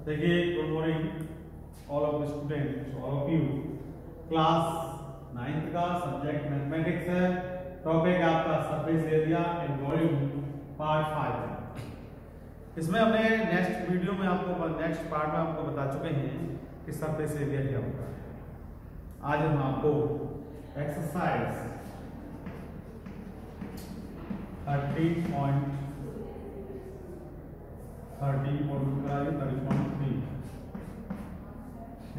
देखिए, good morning all of students, all of you. Class 9th का subject mathematics है। Topic आपका surface area and volume part 5 है। इसमें हमने नेक्स्ट वीडियो में नेक्स्ट पार्ट में आपको बता चुके हैं कि सरफेस एरिया क्या होता है। आज हम आपको एक्सरसाइज 30.3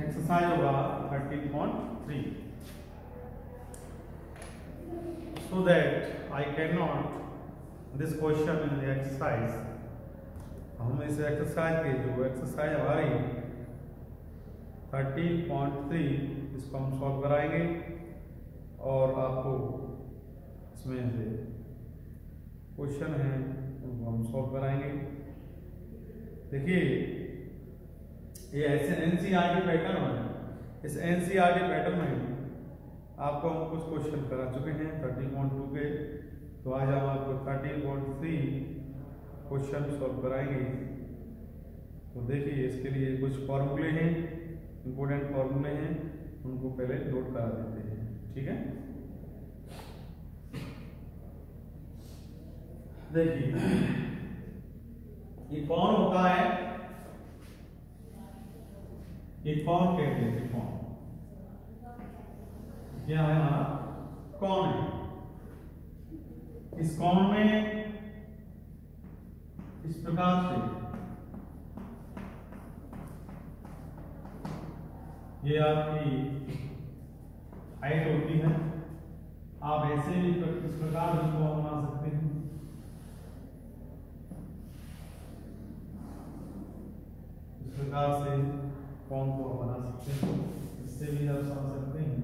एक्सरसाइज होगा 13.3। so that I cannot this question in the exercise, हम इस एक्सरसाइज के जो एक्सरसाइज हमारी 13.3 इसको हम सॉल्व कराएंगे और आपको इसमें से क्वेश्चन है उनको हम सॉल्व कराएंगे। देखिए, ये ऐसे एनसीईआरटी पैटर्न है। इस एनसीईआरटी पैटर्न में आपको हम कुछ क्वेश्चन करा चुके हैं 13.2 के, तो आज हम आपको 13.3 क्वेश्चन सॉल्व कराएंगे। तो देखिए, इसके लिए कुछ फॉर्मूले हैं, इंपॉर्टेंट फॉर्मूले हैं, उनको पहले नोट करा देते हैं। ठीक है, देखिए ये कौन होता है, ये कौन कहते हैं, कौन क्या है हमारा कौन है। इस कौन में इस प्रकार से ये आपकी हाइट होती है। आप ऐसे भी इस प्रकार से कौन बना सकते हैं, इस प्रकार से कौन को बना सकते हैं, इससे भी आप समझ सकते हैं।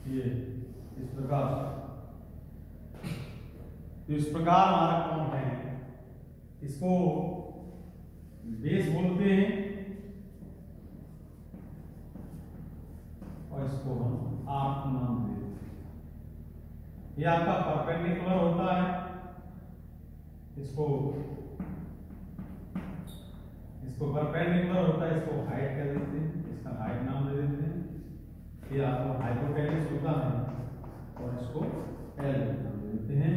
ये इस प्रकार, तो इस प्रकार हमारा कौन है, इसको बेस बोलते हैं और इसको हम आर्क नाम देते हैं। ये आपका परपेंडिकुलर होता है, इसको परपेंडिकुलर होता है, इसको हाइट कह देते हैं, इसका हाइट नाम दे देते हैं। ये आपको हाइपोटेनस होता है और इसको एल नाम दे देते हैं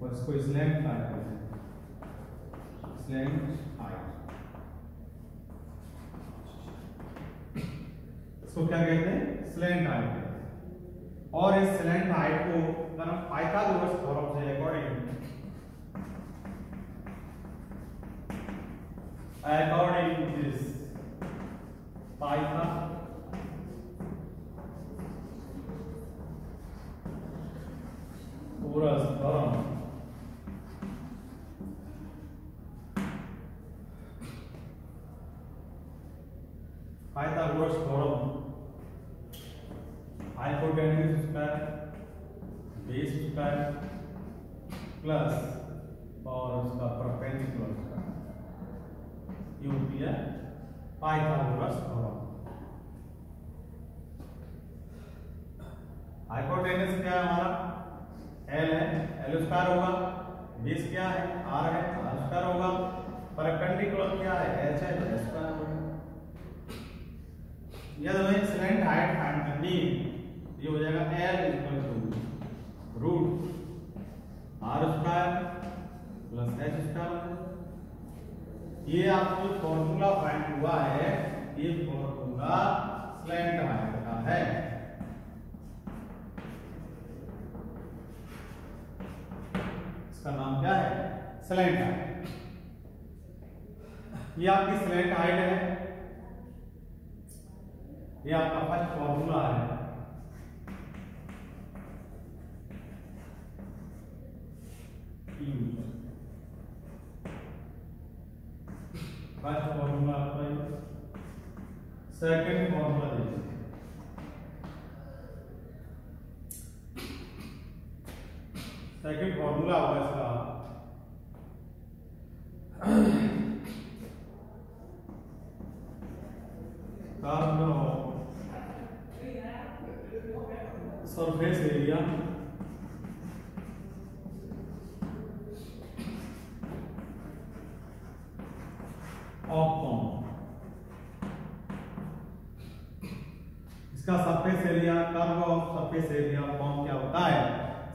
और इसको स्लैंट हाइट कहते हैं, स्लैंट हाइट। इसको क्या कहते हैं, स्लैंट हाइट। और इस स्लैंट हाइट को अगर हम पाइथागोरस थ्योरम से according to this Pythagoras theorem, Pythagoras theorem hypotenuse square base square plus और उसका परपेंडिकुलर स्क्वायर, ये होती है पाइथागोरस थ्योरम। हाइपोटेनस क्या है हमारा, एल है, एल स्क्वायर होगा। बेस क्या है, आर है, आर स्क्वायर होगा। परपेंडिकुलर क्या है, एच है, एच स्क्वायर होगा। यदि हमें स्लैंट हाइट फाइंड करनी है, ये हो जाएगा L equal to root are square plus H square. ये आपको फॉर्मूला फाइंड हुआ है, ये फॉर्मूला स्लैंट हाइट का है। इसका नाम क्या है, स्लैंट हाइट। ये आपकी स्लैंट हाइट है, ये आपका फर्स्ट फॉर्मूला है। फर्स्ट फॉर्मूला आपका, सेकंड फॉर्मूला देखिए, सेकंड फॉर्मूला होगा इसका curve surface area of cone. इसका surface area, curve of surface area cone क्या होता है?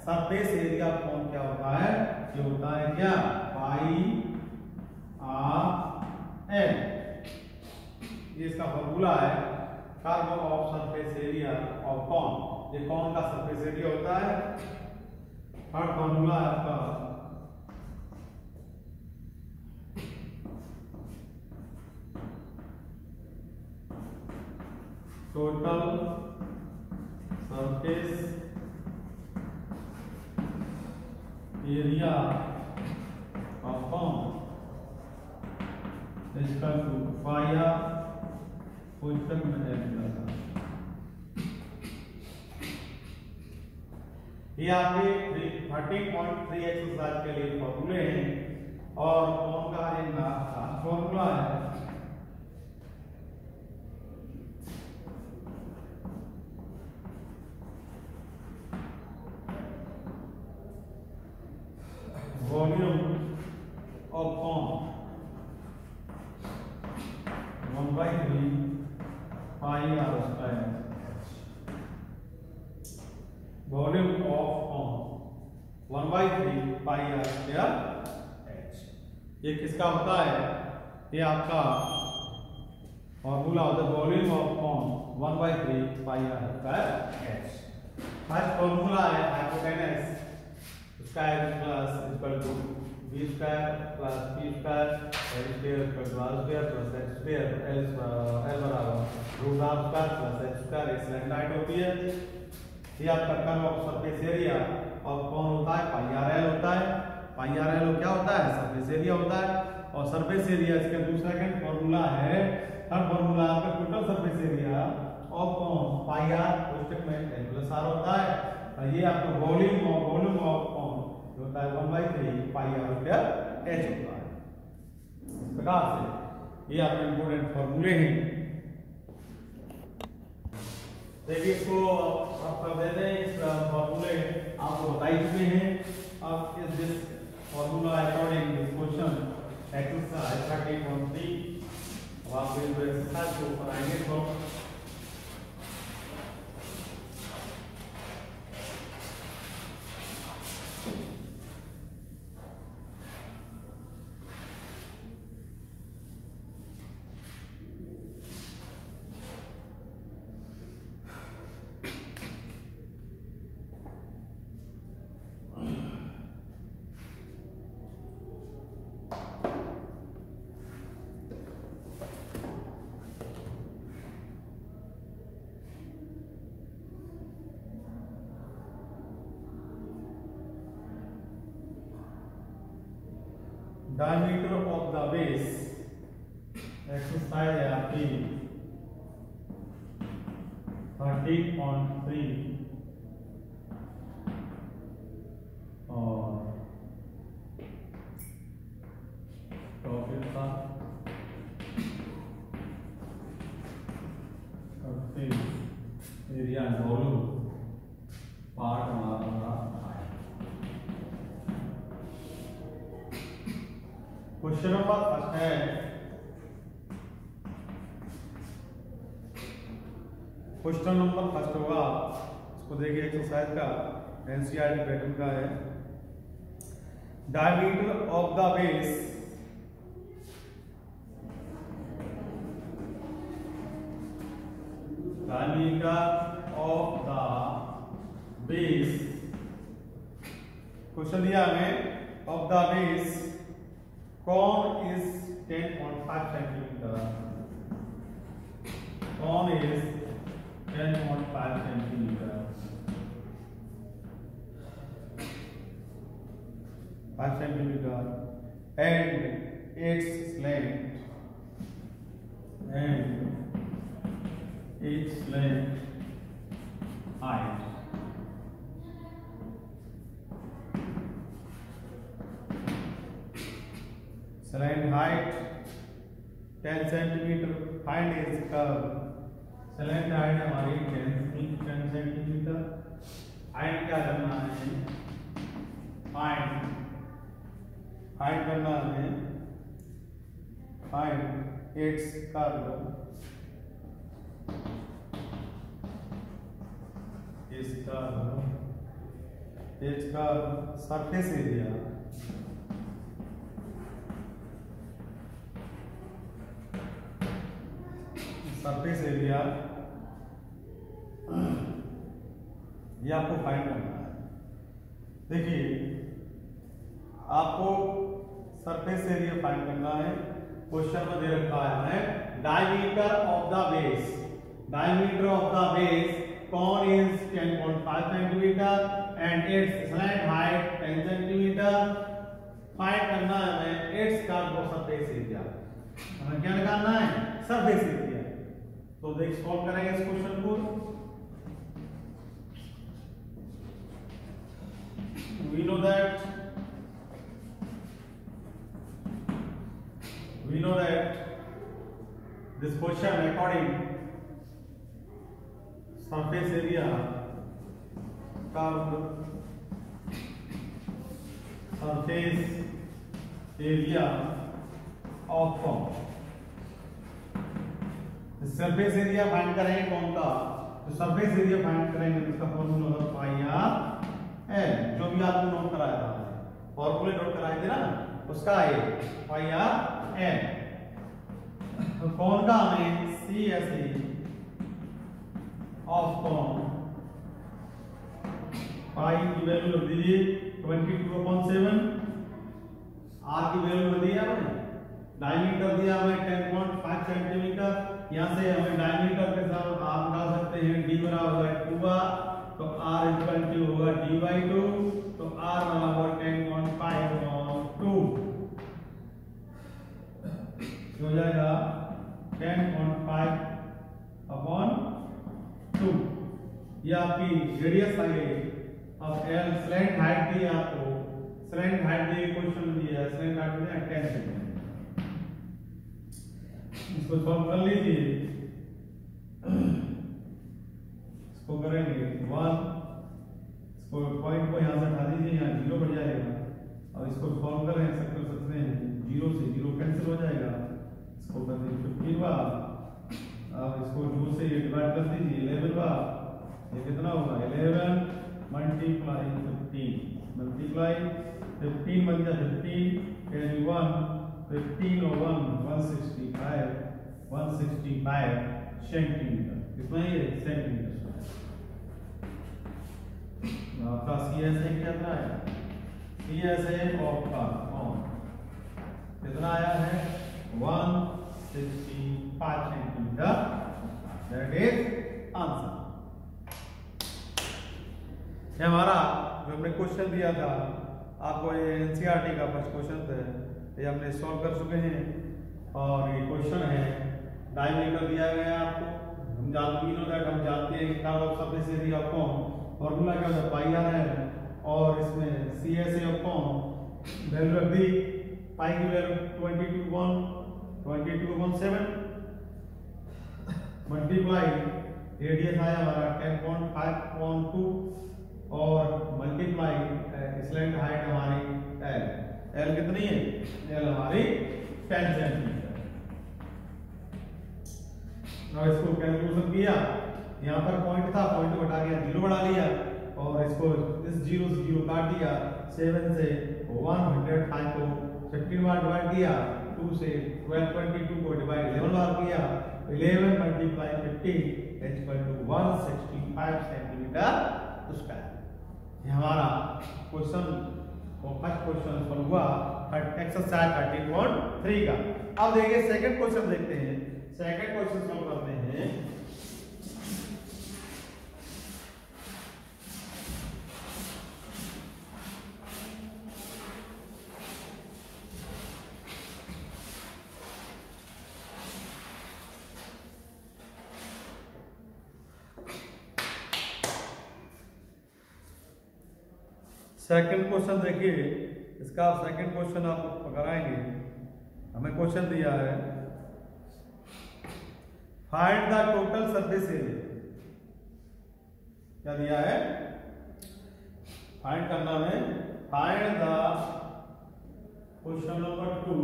सरफेस एरिया कॉन क्या होता है? ये होता है क्या? Pi R L. ये इसका फॉर्मूला है, curve of surface area of cone. ये कॉन का सरफेस एरिया होता है। थर्ड फॉर्मूला है आपका total surface area of cone equal to pi R पुस्तक में एरिया। ये आपके 13.3 एक्सरसाइज के लिए फॉर्मूले हैं और कौन का एक फॉर्मूला है volume of cone 1/3 pi r square. Volume of cone 1/3 pi r square h. ये किसका होता है? ये आपका फॉर्मूला होता है volume of cone 1/3 pi r square h. First formula है hypotenuse square plus equal to b square plus p square l square equal to r square plus x square l बराबर root are square plus x square. इस line right होती है। ये आपका curve of surface area और कौन होता है? पाई आर एल होता है। पाई आर एल क्या होता है? सरफेस एरिया होता है। और सरफेस एरिया इसका दूसरा फॉर्मूला है, थर्ड फॉर्मूला आपका टोटल सरफेस एरिया ऑफ कौन पाई आर पुस्तक में एल प्लस आर होता है। और ये आपका वॉल्यूम ऑफ कौन होता है 1/3 पाई आर स्क्वायर एच होता है। इस प्रकार से ये आपके इंपोर्टेंट फॉर्मूले हैं। देखिए इसको आप कर देते हैं। इस फॉर्मूले आपको बता ही चुके हैं। अब इस this formula according this question exercise 13.3 अब आप इस एक्सरसाइज को कराएंगे। तो diameter of the base exercise है आपकी 13.3 और टॉपिक का एरिया वॉल्यूम पार्ट हमारा क्वेश्चन नंबर फर्स्ट है। क्वेश्चन नंबर फर्स्ट होगा, इसको देखिए एक्सरसाइज का एनसीईआरटी पैटर्न का है। Diameter of the base question दिया हमें of the base cone is 10.5 centimetre. Cone is 10.5 centimetre 5 centimetre and its length height slant height 10 centimeter, find is curve, slant height हमारी 10 centimetre. Find क्या करना है, find करना है, फाइंड इट्स कर्व, इसका surface area, surface area ये आपको find करना है। देखिए आपको सरफेस एरिया फाइंड करना है। क्वेश्चन में दे रखा है diameter of the base, diameter of the base cone is 10.5 centimeter and its slant height 10 centimeter। Find करना है हमें its curve of surface area, हमें क्या निकालना है, सरफेस एरिया। तो देख सॉल्व करेंगे इस क्वेश्चन को। we know that this question according surface area curve, surface area of cone। Surface area find करेंगे कौन का, तो सरफेस एरिया फाइंड करेंगे इसका फॉर्मूला होगा पाई आर एल, जो भी आपको नोट कराया था, फॉर्मूले नोट कराए थे ना, उसका ये पाई आर एल। तो कौन का हमें C S A of cone, pi की वैल्यू रख दीजिए 22/7, आर की वैल्यू रख दी हमें, डायमीटर दिया हमें 10.5 सेंटीमीटर। यहां से हमें डायमीटर के साथ आप निकाल सकते हैं डी बराबर 2r, तो r इक्वल टू होगा d/2, तो r बराबर 10.5/2 हो जाएगा 10.5/2। ये आपकी रेडियस आ गई। अब एल स्लैंट हाइट दी आपको, स्लैंट हाइट दी क्वेश्चन दिया है, स्लैंट हाइट दिया 10 सेंटीमीटर। इसको सॉल्व कर लीजिए, इसको करेंगे 1, इसको पॉइंट को यहां से हटा दीजिए, यहां 0 बढ़ जाएगा। और इसको सॉल्व करें सकते हैं 0 से 0 कैंसिल हो जाएगा। इसको कर दीजिए 15 बार, अब इसको 2 से डिवाइड कर दीजिए 11 बार, ये कितना होगा 11 मल्टीप्लाई 15 बन गया 15 कैरी 1, 15 और 165 सेंटीमीटर, कितना ये सेंटीमीटर। आपका CSA क्या था, CSA ऑफ का कितना आया है 165 सेंटीमीटर, दैट इज आंसर। ये हमारा जो हमने क्वेश्चन दिया था आपको, ये एनसीईआरटी का फर्स्ट क्वेश्चन था, ये हमने सॉल्व कर चुके हैं। और ये क्वेश्चन है डायमीटर दिया गया है आपको, हम जानते हैं कि curve of surface area of cone, formula क्या होता है पाई आर है, और इसमें CSA ऑफ कॉन वैल्यू रख दी, पाई की वैल्यू 22/7 मल्टीप्लाई रेडियस आया हमारा 10.5/2 और मल्टीप्लाई स्लैंट हाइट हमारी एल कितनी है, एल हमारी 10 सेंटीमीटर। अब इसको कैलकुलेशन किया, यहाँ पर पॉइंट था, पॉइंट को हटा गया 0 बढ़ा लिया, और इसको इस 0 से 0 काट दिया, 7 से 105 को 15 बार डिवाइड किया, 2 से 1222 को डिवाइड 11 बार किया, 11 multiply 15 equal to 165 centimetre square. ये हमारा क्वेश्चन और फर्स्ट क्वेश्चन सॉल्व हुआ एक्सरसाइज 13.3 का। अब देखिए सेकंड क्वेश्चन देखते हैं, सेकंड क्वेश्चन सॉल्व करते हैं। सेकंड क्वेश्चन देखिए, इसका सेकंड क्वेश्चन आप पकड़ाएंगे। हमें क्वेश्चन दिया है find the total surface area. क्या दिया है? फाइंड करना है। Find the question number 2,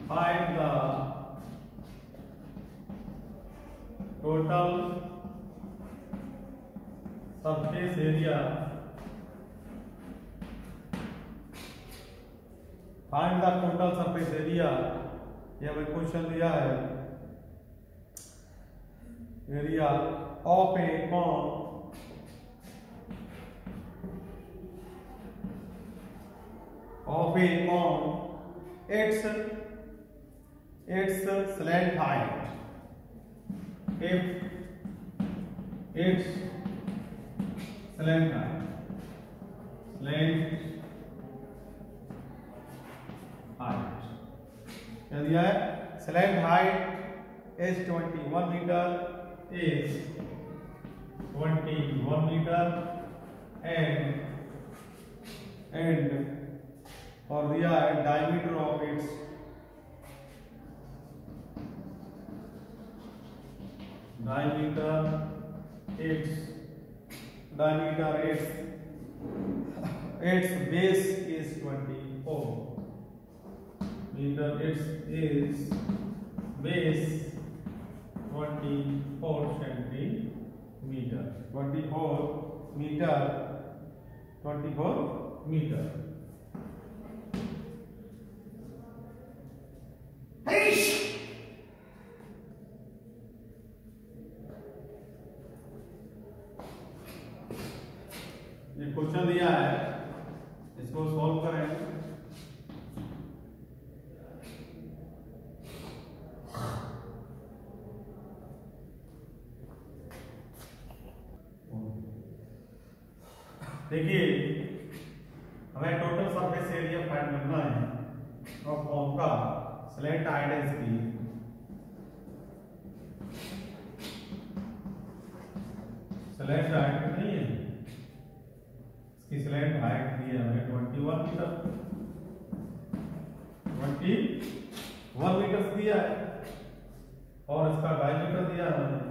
find the total surface area, find the total surface area. यह भाई क्वेश्चन दिया है, area of a cone its slant height, if its slant height क्या दिया है? Slant height is 21 metre, is 21 metre and और दिया है diameter of its its base is 24 meter. Its is base 24 centimeter. 24 meter. ये question दिया है, इसको सॉल्व करें। देखिए, हमें टोटल सरफेस एरिया फाइंड करना है और फॉर्म का स्लैंट हाइट है इसकी। स्लैंट हाइट नहीं है इसकी, स्लैंट हाइट दी है हमें 21 मीटर, 21 मीटर दिया है और इसका डायमीटर दिया है हमें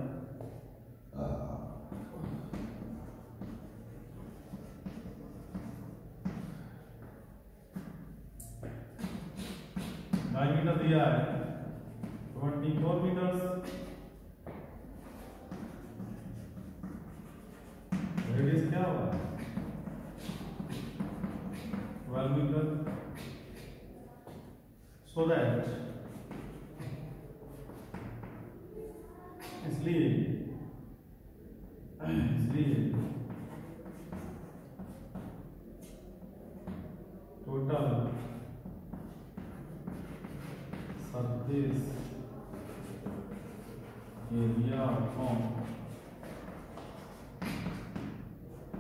डायमीटर दिया है 24 मीटर। रेडियस क्या होगा? 12 मीटर। सो दैट इसलिए total surface area from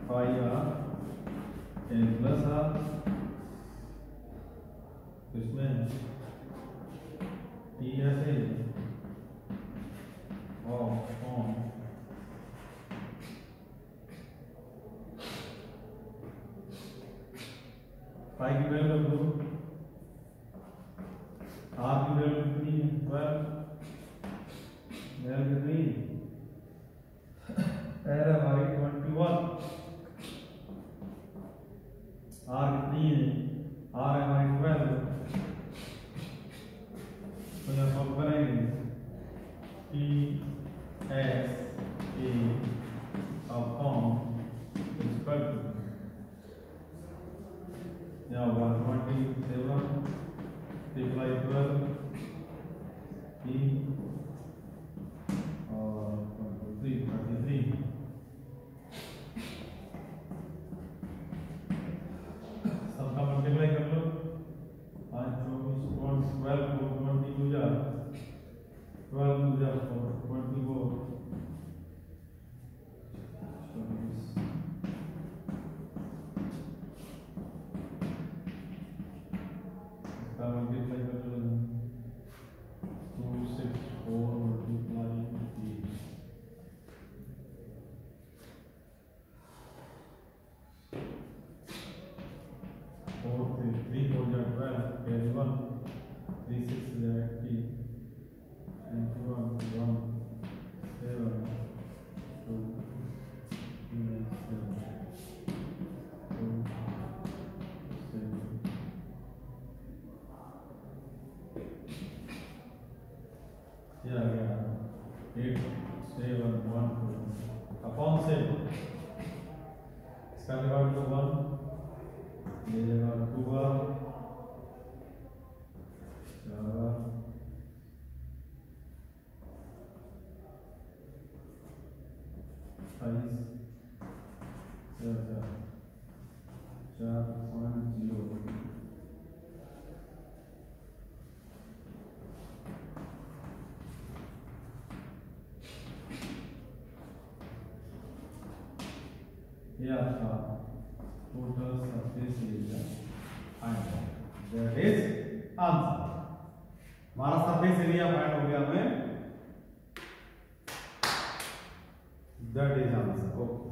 pi R N plus R, इसमें टी एस ए और फ्रॉम पाई की वैल्यू लो, आर की वैल्यू कितनी है? 12। वैल्यू कितनी? एयर हमारी 21। आर कितनी है? आर है हमारी 12। तो यह सॉल्व करेंगे। T S A upon equal to या 127 multiply 12 P और 33 सबका मल्टीप्लाई कर लो। 5 24 12 को 20 हो जा 12 हो जा 20 को 3 8712 अपॉन 7, इसका जगह 1, ये जगह 12, 4, 4.0 ये आपका टोटल सरफेस एरिया फाइंड है। That is answer. हमारा सरफेस एरिया फाइंड हो गया हमें, दैट इज आंसर। ओके।